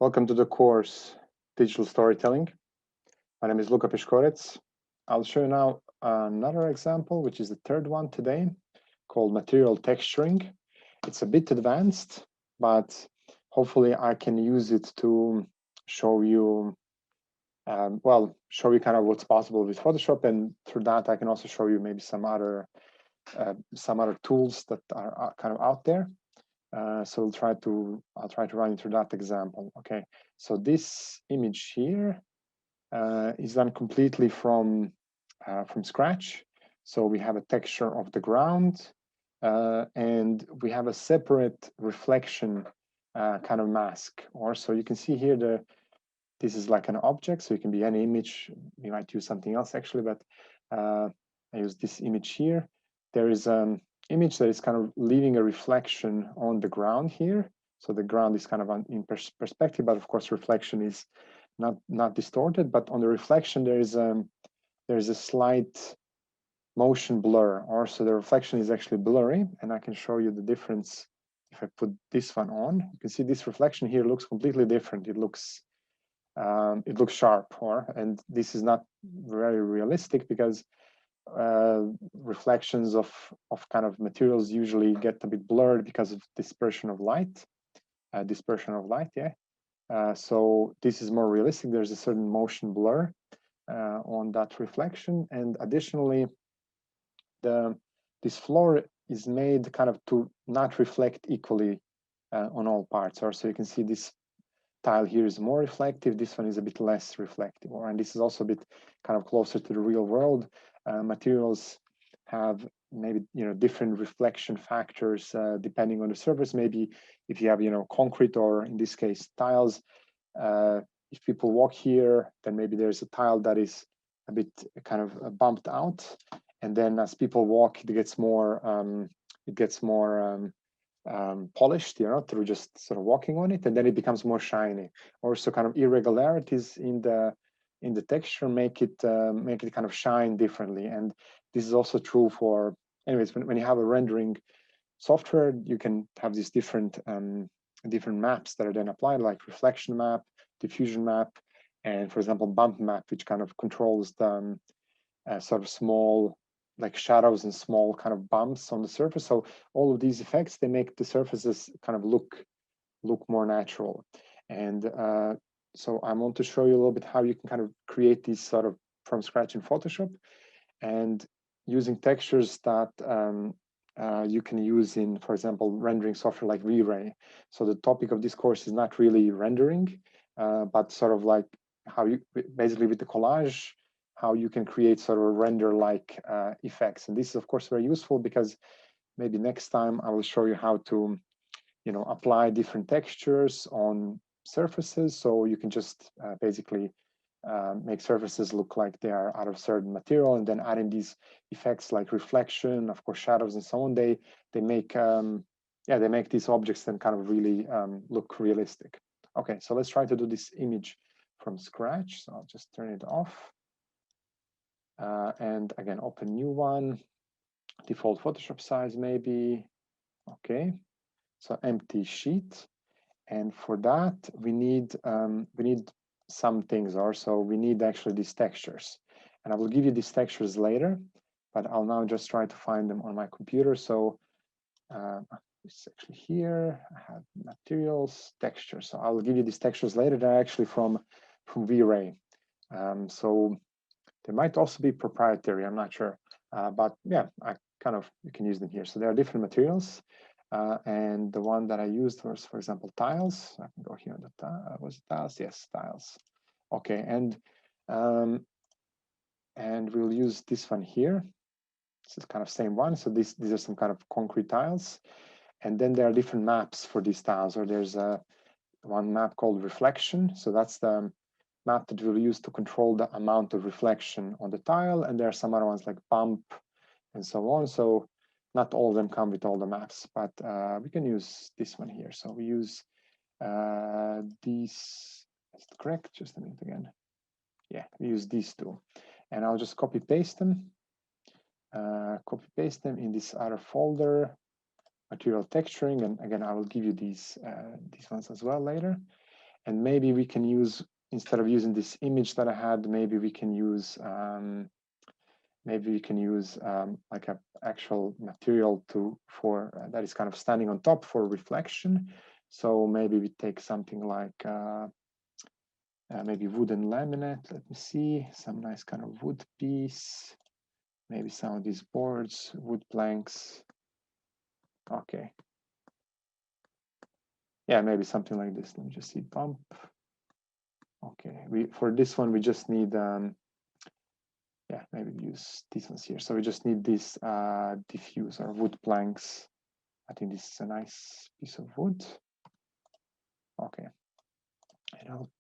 Welcome to the course Digital Storytelling. My name is Luka Piškorec. I'll show you now another example, which is the third one today, called material texturing. It's a bit advanced, but hopefully I can use it to show you, show you kind of what's possible with Photoshop, and through that I can also show you maybe some other tools that are kind of out there. So I'll try to run you through that example. Okay, so this image here is done completely from scratch. So we have a texture of the ground, and we have a separate reflection kind of mask. Or so you can see here this is like an object, so it can be any image. We might use something else actually, but I use this image here. There is image that is kind of leaving a reflection on the ground here. So the ground is kind of in perspective, but of course reflection is not distorted. But on the reflection there is a slight motion blur, or so the reflection is actually blurry, and I can show you the difference if I put this one on. You can see this reflection here looks completely different. It looks sharp, and this is not very realistic because reflections of kind of materials usually get a bit blurred because of dispersion of light. So this is more realistic. There's a certain motion blur on that reflection, and additionally, this floor is made kind of to not reflect equally on all parts. Or so you can see this tile here is more reflective. This one is a bit less reflective, and this is also a bit kind of closer to the real world. Materials have maybe different reflection factors depending on the surface. Maybe if you have concrete, or in this case tiles, if people walk here, then maybe there's a tile that is a bit kind of bumped out, and then as people walk, it gets more polished, through just sort of walking on it, and then it becomes more shiny. Also, kind of irregularities in the texture make it kind of shine differently. And this is also true for, anyways, when you have a rendering software, you can have these different maps that are then applied, like reflection map, diffusion map, and for example, bump map, which kind of controls the sort of small, like shadows and small kind of bumps on the surface. So all of these effects, they make the surfaces kind of look more natural. And so I want to show you a little bit how you can kind of create these sort of from scratch in Photoshop, and using textures that you can use in, for example, rendering software like V-Ray. So the topic of this course is not really rendering, but sort of like how you, basically with the collage, how you can create sort of render-like effects. And this is, of course, very useful because maybe next time I will show you how to, apply different textures on surfaces. So you can just basically make surfaces look like they are out of certain material, and then adding these effects like reflection, of course, shadows, and so on. They make they make these objects then kind of really look realistic. Okay, so let's try to do this image from scratch. So I'll just turn it off. And again, open new one, default Photoshop size maybe. Okay, so empty sheet. And for that, we need some things, or so we need actually these textures. And I will give you these textures later, but I'll now just try to find them on my computer. So it's actually here. I have materials, textures. So I will give you these textures later. They're actually from V-Ray. So they might also be proprietary, I'm not sure. But yeah, you can use them here. So there are different materials. And the one that I used was, for example, tiles. I can go here on the was it tiles? Yes, tiles. Okay, and we'll use this one here. This is kind of same one. So these are some kind of concrete tiles. And then there are different maps for these tiles, or there's one map called reflection. So that's the map that we'll use to control the amount of reflection on the tile. And there are some other ones like bump and so on. So not all of them come with all the maps, but we can use this one here. So we use these, is it correct? Just a minute again. Yeah, we use these two. And I'll just copy paste them in this other folder, material texturing. And again, I will give you these ones as well later. And maybe we can use, instead of using this image that I had, maybe we can use like an actual material that is kind of standing on top for reflection. So maybe we take something like maybe wooden laminate. Let me see, some nice kind of wood piece. Maybe some of these boards, wood planks. Okay. Yeah, maybe something like this. Let me just see, bump. Okay, for this one, we just need, yeah, maybe use these ones here. So we just need this diffuse or wood planks. I think this is a nice piece of wood. Okay, and I'll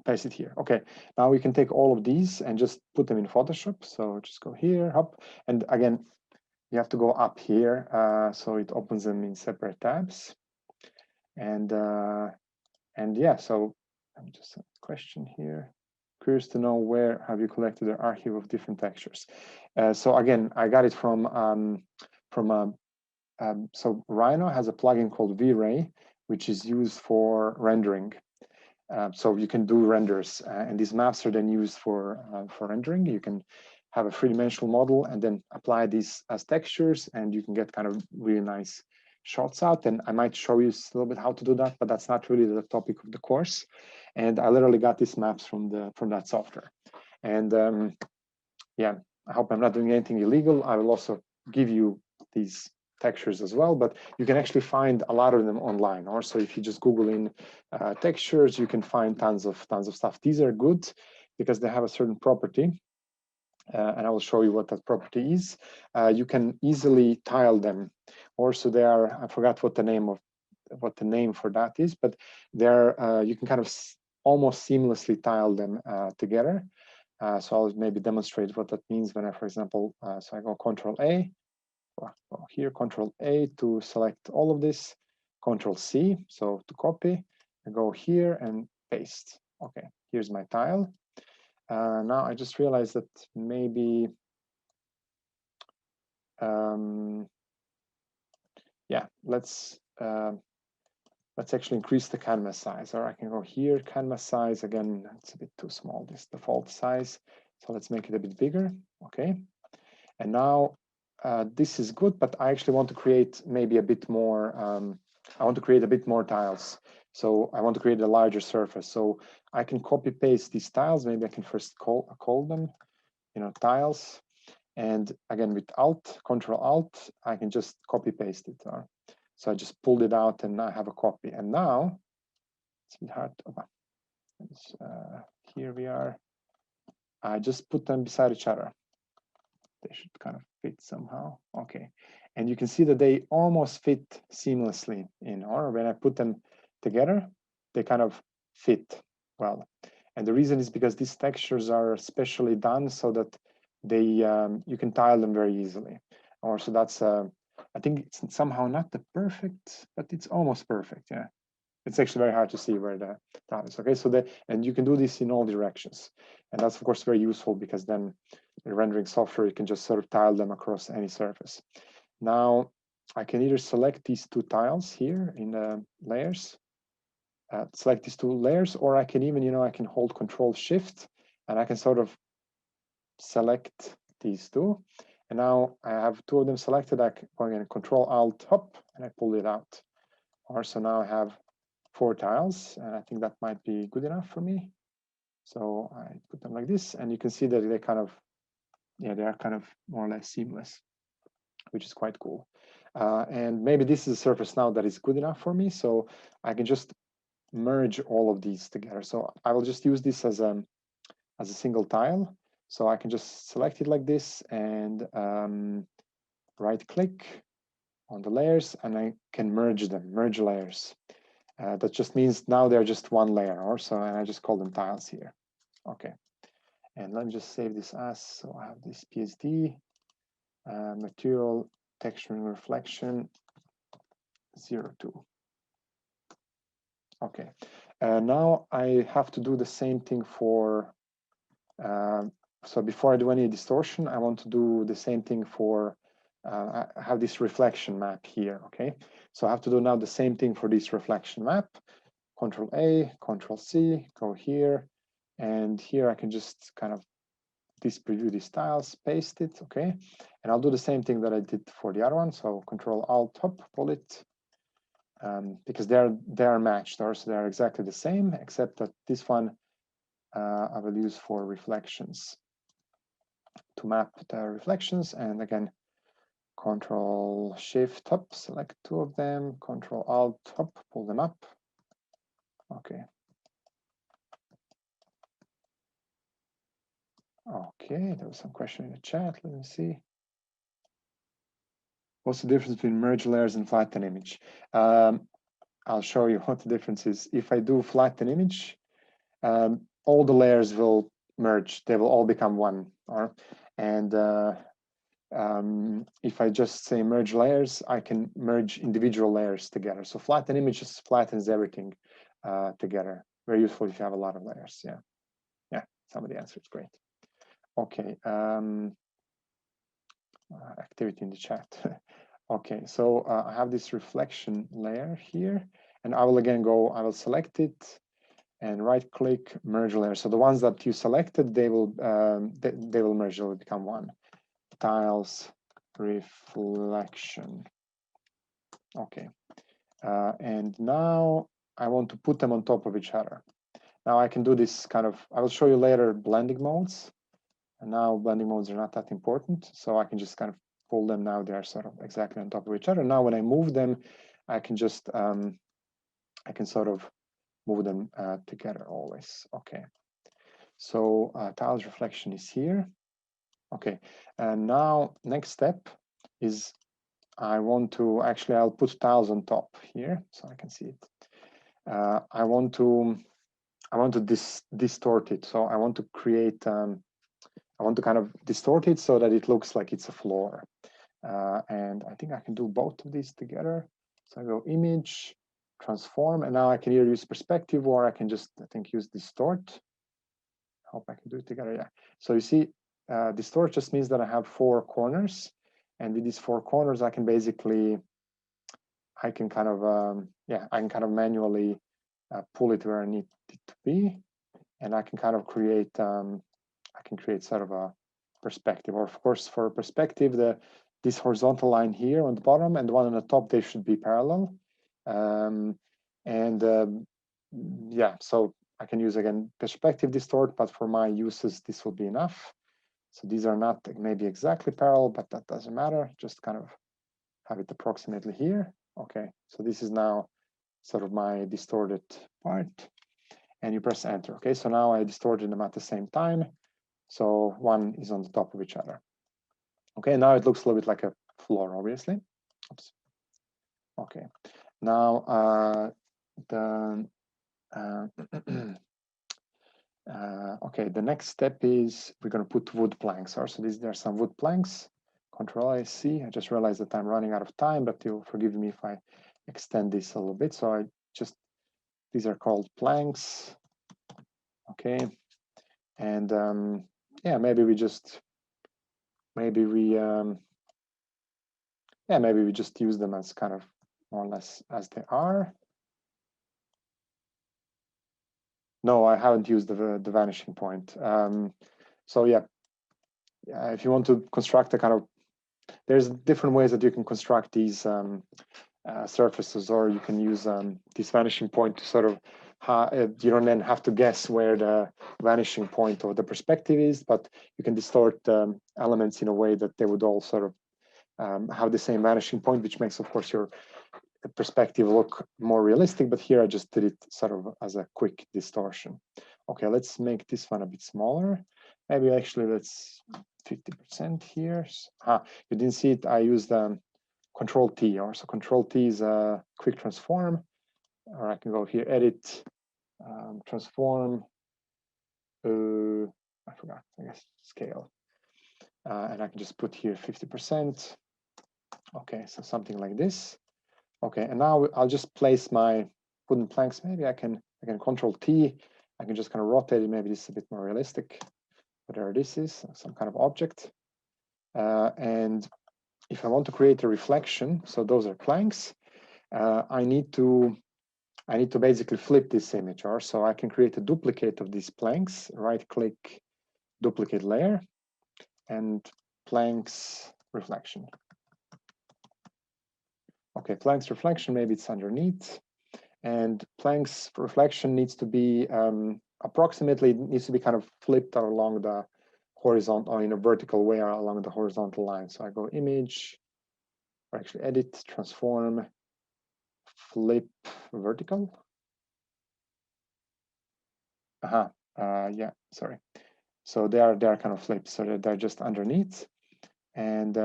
paste it here. Okay, now we can take all of these and just put them in Photoshop. So just go here, hop, and again, you have to go up here, so it opens them in separate tabs. And yeah, so I'm just a question here. Curious to know, where have you collected an archive of different textures? So again, I got it from so Rhino has a plugin called V-Ray, which is used for rendering. So you can do renders, and these maps are then used for rendering. You can have a three-dimensional model and then apply these as textures, and you can get kind of really nice shots out. And I might show you a little bit how to do that, but that's not really the topic of the course. And I literally got these maps from that software. And yeah, I hope I'm not doing anything illegal. I will also give you these textures as well, but you can actually find a lot of them online. Also, if you just Google in textures, you can find tons of stuff. These are good because they have a certain property, and I will show you what that property is. You can easily tile them. Also, they are, I forgot what the name for that is, but they're you can kind of almost seamlessly tile them together. So I'll maybe demonstrate what that means when I, for example, so I go Control A. Well, here, Control A to select all of this, Control C, so to copy, I go here and paste. Okay, here's my tile. Now I just realized that maybe, yeah, let's actually increase the canvas size, or I can go here, canvas size, again, it's a bit too small, this default size. So let's make it a bit bigger, okay. And now, this is good, but I actually want to create maybe a bit more, I want to create a bit more tiles. So I want to create a larger surface. So I can copy paste these tiles. Maybe I can first call them, tiles. And again, with Alt, Control Alt, I can just copy paste it. So I just pulled it out and I have a copy. And now, it's a bit hard. Here we are. I just put them beside each other. They should kind of fit somehow. Okay, and you can see that they almost fit seamlessly in, or when I put them together, they kind of fit well. And the reason is because these textures are specially done so that they you can tile them very easily. Or so that's I think it's somehow not the perfect, but it's almost perfect. Yeah, it's actually very hard to see where the tile is. Okay, so and you can do this in all directions, and that's of course very useful because then the rendering software, you can just sort of tile them across any surface. Now I can either select these two tiles here in the layers, select these two layers, or I can even, I can hold Control Shift and I can sort of select these two. And now I have two of them selected. I can go again, Control Alt, hop, and I pull it out. Or so now I have 4 tiles, and I think that might be good enough for me. So I put them like this, and you can see that they kind of, yeah, they are kind of more or less seamless, which is quite cool. And maybe this is a surface now that is good enough for me, so I can just merge all of these together. So I will just use this as a single tile. So I can just select it like this and right-click on the layers, and I can merge them, merge layers. That just means now they're just one layer or so, and I just call them tiles here. Okay, and let me just save this as, so I have this PSD, material, texture and reflection, 02. Okay, now I have to do the same thing for, so before I do any distortion, I want to do the same thing for, I have this reflection map here, okay? So I have to do now the same thing for this reflection map. Control A, Control C, go here, and here I can just kind of preview these styles, paste it, okay? And I'll do the same thing that I did for the other one. So Control Alt Top, pull it, because they're matched, or so they're exactly the same, except that this one I will use for reflections to map the reflections. And again, Control Shift Top, select two of them, Control Alt Top, pull them up. Okay. Okay, there was some question in the chat. Let me see. What's the difference between merge layers and flatten image? I'll show you what the difference is. If I do flatten image, all the layers will merge. They will all become one. And if I just say merge layers, I can merge individual layers together. So flatten image just flattens everything together. Very useful if you have a lot of layers. Yeah, yeah. Somebody answered. Great. Okay. Activity in the chat. Okay, so I have this reflection layer here, and I will again go, I will select it and right click, merge layer. So the ones that you selected, they will merge, they will become one. Tiles reflection. Okay, and now I want to put them on top of each other. Now I can do this kind of, I will show you later blending modes. And now blending modes are not that important. So I can just kind of pull them now. They're sort of exactly on top of each other. Now when I move them, I can just, I can sort of move them together always. Okay. So tiles reflection is here. Okay. And now next step is I want to, actually I'll put tiles on top here so I can see it. I want to distort it. So I want to create, I want to kind of distort it so that it looks like it's a floor. And I think I can do both of these together. So I go image, transform, and now I can either use perspective or I can just, I think, use distort. Hope I can do it together, yeah. So you see, distort just means that I have four corners. And with these four corners, I can basically, I can kind of, yeah, I can kind of manually pull it where I need it to be. And I can kind of create, I can create sort of a perspective, or of course for a perspective, this horizontal line here on the bottom and the one on the top, they should be parallel. Yeah, so I can use again perspective distort, but for my uses, this will be enough. So these are not maybe exactly parallel, but that doesn't matter. Just kind of have it approximately here. Okay, so this is now sort of my distorted part. And you press enter. Okay, so now I distorted them at the same time. So one is on the top of each other. Okay, now it looks a little bit like a floor, obviously. Oops. Okay, now okay, the next step is we're going to put wood planks. So there are some wood planks. Control I C. I just realized that I'm running out of time, but you'll forgive me if I extend this a little bit. So I just, these are called planks. Okay, and yeah, maybe we just, maybe we just use them as kind of more or less as they are. No, I haven't used the vanishing point. So yeah, if you want to construct a kind of, there's different ways that you can construct these surfaces, or you can use this vanishing point to sort of, you don't then have to guess where the vanishing point of the perspective is, but you can distort elements in a way that they would all sort of have the same vanishing point, which makes, of course, your perspective look more realistic. But here I just did it sort of as a quick distortion. Okay, let's make this one a bit smaller. Maybe actually let's 50% here. You didn't see it. I used Control T, or so Control T is a quick transform, or I can go here, edit, transform. I forgot, I guess, scale. And I can just put here 50%. Okay, so something like this. Okay, and now I'll just place my wooden planks. Maybe I can Control T. I can just kind of rotate it. Maybe this is a bit more realistic. Whatever this is, some kind of object. And if I want to create a reflection, so those are planks, I need to I need to basically flip this image, or so I can create a duplicate of these planks, right click, duplicate layer, and planks reflection. Okay, planks reflection, maybe it's underneath. And planks reflection needs to be approximately, needs to be kind of flipped along the horizontal, or in a vertical way along the horizontal line. So I go image, or actually edit, transform, flip vertical. Yeah, sorry. So they are kind of flipped, so they're just underneath. And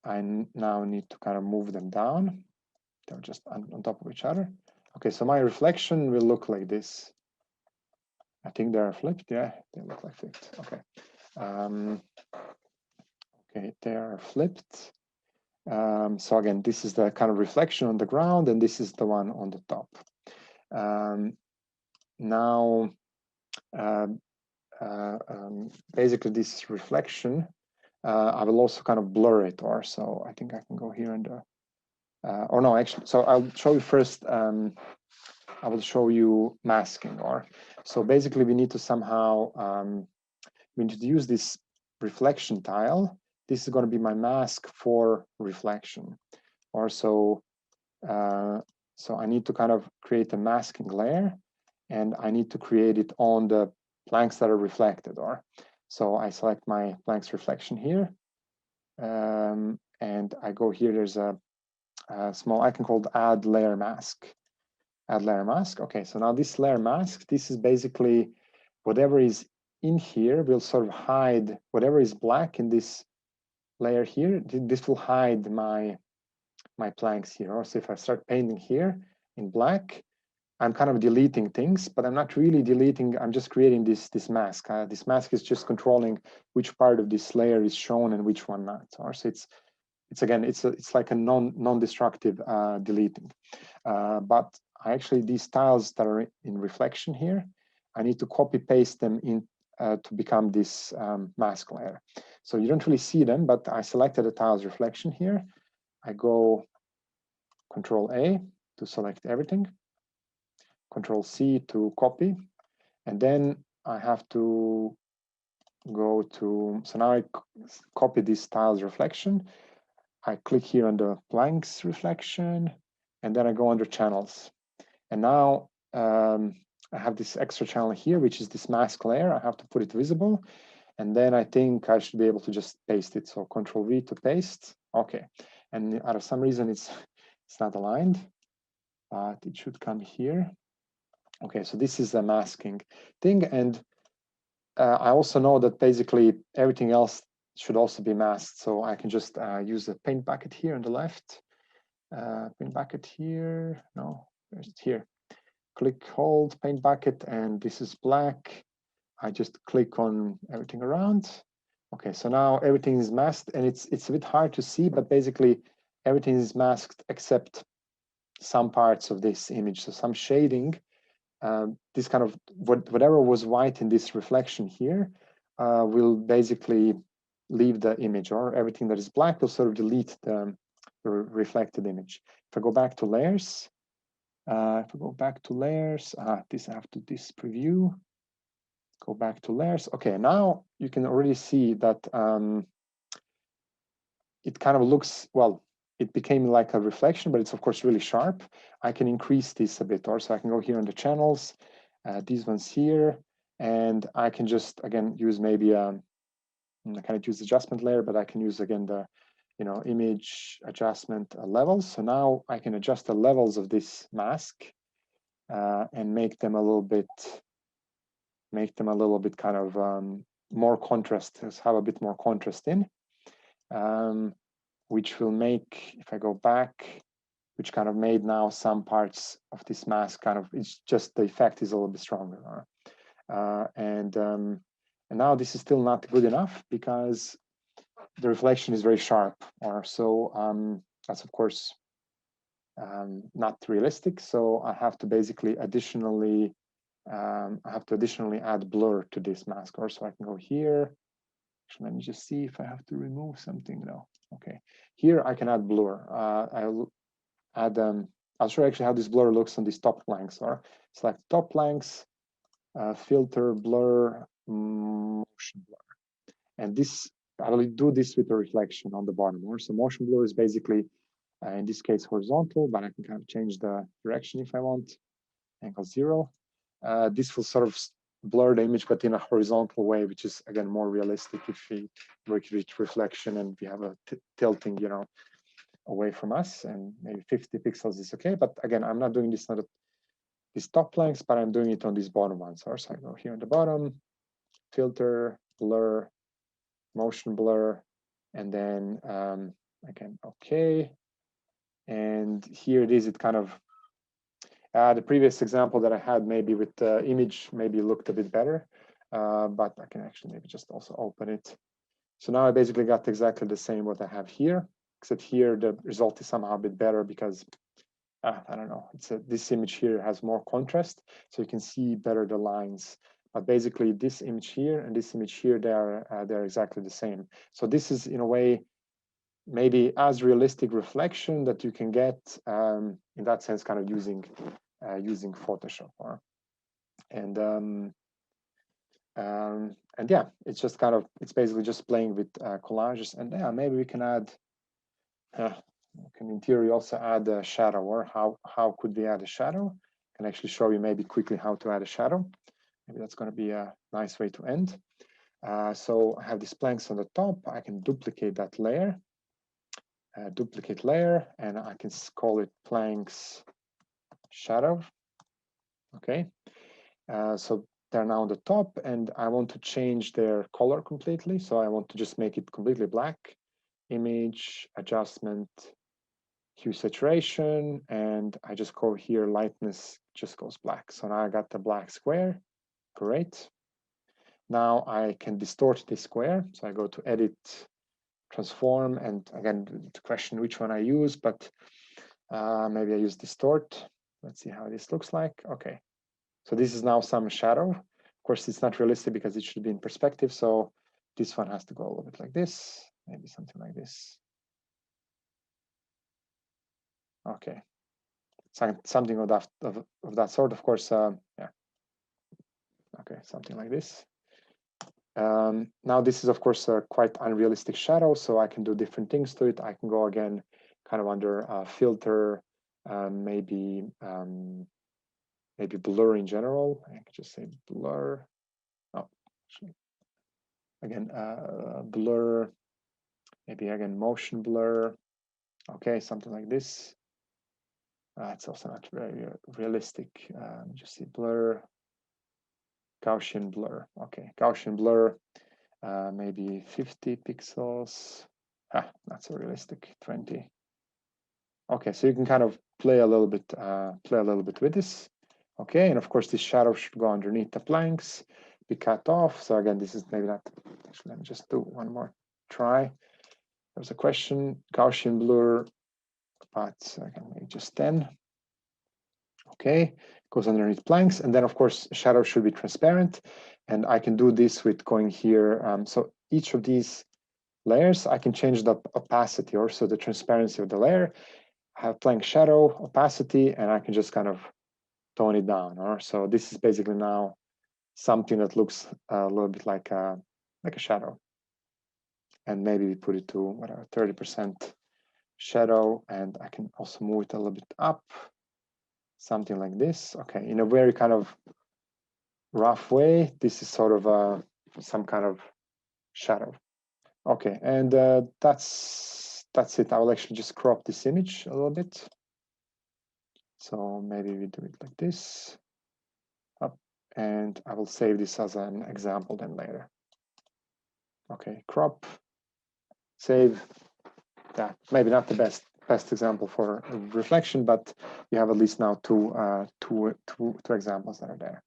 I now need to kind of move them down. They're just on top of each other. Okay, so my reflection will look like this. I think they're flipped. Yeah, they look like flipped. Okay. Okay, they are flipped. So again, this is the kind of reflection on the ground, and this is the one on the top. Now, basically this reflection, I will also kind of blur it, or so I think I can go here and, or no, actually, so I'll show you first, I will show you masking, or so basically we need to somehow, we need to use this reflection tile. This is going to be my mask for reflection, or so, so I need to kind of create a masking layer, and I need to create it on the planks that are reflected, or so I select my planks reflection here, and I go here, there's a small icon called add layer mask. Add layer mask. Okay, so now this layer mask, this is basically whatever is in here will sort of hide whatever is black in this layer here. This will hide my planks here. Also, if I start painting here in black, I'm kind of deleting things, but I'm not really deleting. I'm just creating this mask. This mask is just controlling which part of this layer is shown and which one not. Or so it's again, it's like a non-destructive deleting. But actually, these tiles that are in reflection here, I need to copy paste them in to become this mask layer. So you don't really see them, but I selected the tiles reflection here. I go Control A to select everything, Control C to copy, and then I have to go to, so now I copy this tiles reflection. I click here on the planks reflection, and then I go under channels. And now I have this extra channel here, which is this mask layer. I have to put it visible. And then I think I should be able to just paste it. So Control V to paste. Okay. And out of some reason, it's not aligned, but it should come here. Okay, so this is a masking thing. And I also know that basically everything else should also be masked. So I can just use the paint bucket here on the left. Paint bucket here. No, there's it here. Click, hold, paint bucket, and this is black. I just click on everything around. Okay, so now everything is masked, and it's a bit hard to see, but basically everything is masked except some parts of this image. So some shading, this kind of whatever was white in this reflection here will basically leave the image, or everything that is black will sort of delete the reflected image. If I go back to layers, this I have to this preview. Go back to layers. Okay, now you can already see that it kind of looks, well, it became like a reflection, but it's of course really sharp. I can increase this a bit, or so I can go here on the channels, these ones here, and I can just, again, use maybe I can't use adjustment layer, but I can use again the, image adjustment levels. So now I can adjust the levels of this mask and make them a little bit kind of more contrast, have a bit more contrast in, which will make, if I go back, which kind of made now some parts of this mask kind of, it's just the effect is a little bit stronger. And now this is still not good enough because the reflection is very sharp, or so that's of course not realistic. So I have to basically additionally add blur to this mask, or so I can go here. Actually, let me just see if I have to remove something. No, okay. Here I can add blur. I'll add I'll show you actually how this blur looks on these top planks. Or select top planks, filter, blur, motion blur. And this, I will do this with a reflection on the bottom. Or so motion blur is basically, in this case, horizontal, but I can kind of change the direction if I want. Angle 0. This will sort of blur the image, but in a horizontal way, which is again more realistic if we work with reflection and we have a tilting, you know, away from us, and maybe 50 pixels is okay. But again, I'm not doing this on these top planks, but I'm doing it on these bottom ones. So I go here on the bottom, filter, blur, motion blur, and then again, okay. And here it is, it kind of, the previous example that I had maybe with the image maybe looked a bit better, but I can actually maybe just also open it. So now I basically got exactly the same what I have here, except here the result is somehow a bit better because, I don't know, this image here has more contrast, so you can see better the lines. But basically this image here and this image here, they're exactly the same. So this is in a way maybe as realistic reflection that you can get, in that sense, kind of using Photoshop. And yeah, it's just kind of, it's basically just playing with collages. And yeah, maybe we can add, we can in theory also add a shadow. Or how could we add a shadow? I can actually show you maybe quickly how to add a shadow. Maybe that's going to be a nice way to end. So I have these planks on the top. I can duplicate that layer. Duplicate layer, and I can call it planks shadow. Okay, so they're now on the top, and I want to change their color completely. So I want to just make it completely black. Image, adjustment, hue saturation, and I just go here, lightness just goes black. So now I got the black square. Great. Now I can distort this square. So I go to edit, transform, and again, the question which one I use, but maybe I use distort. Let's see how this looks like. Okay, so this is now some shadow. Of course, it's not realistic because it should be in perspective. So this one has to go a little bit like this, maybe something like this. Okay, something of that sort. Of course, yeah. Okay, something like this. Now this is of course a quite unrealistic shadow, so I can do different things to it. I can go again, kind of under filter, maybe blur in general. I could just say blur. Oh, actually, again, blur. Maybe again motion blur. Okay, something like this. It's also not very realistic. Just see blur. Gaussian blur. Okay, Gaussian blur. Maybe 50 pixels. Not so realistic. 20. Okay, so you can kind of play a little bit with this. Okay, and of course this shadow should go underneath the planks, be cut off. So again, this is maybe not. Actually, let me just do one more try. There's a question. Gaussian blur, but again, maybe just 10. Okay, goes underneath planks, and then of course shadow should be transparent, and I can do this with going here. So each of these layers, I can change the opacity, or so the transparency of the layer. I have plank shadow opacity, and I can just kind of tone it down. Or so this is basically now something that looks a little bit like a shadow, and maybe we put it to whatever 30% shadow, and I can also move it a little bit up. Something like this. Okay, in a very kind of rough way, this is sort of some kind of shadow. Okay, and that's it. I will actually just crop this image a little bit. So maybe we do it like this. Up, and I will save this as an example then later. Okay, crop, save. Yeah, maybe not the best example for reflection, but you have at least now two examples that are there.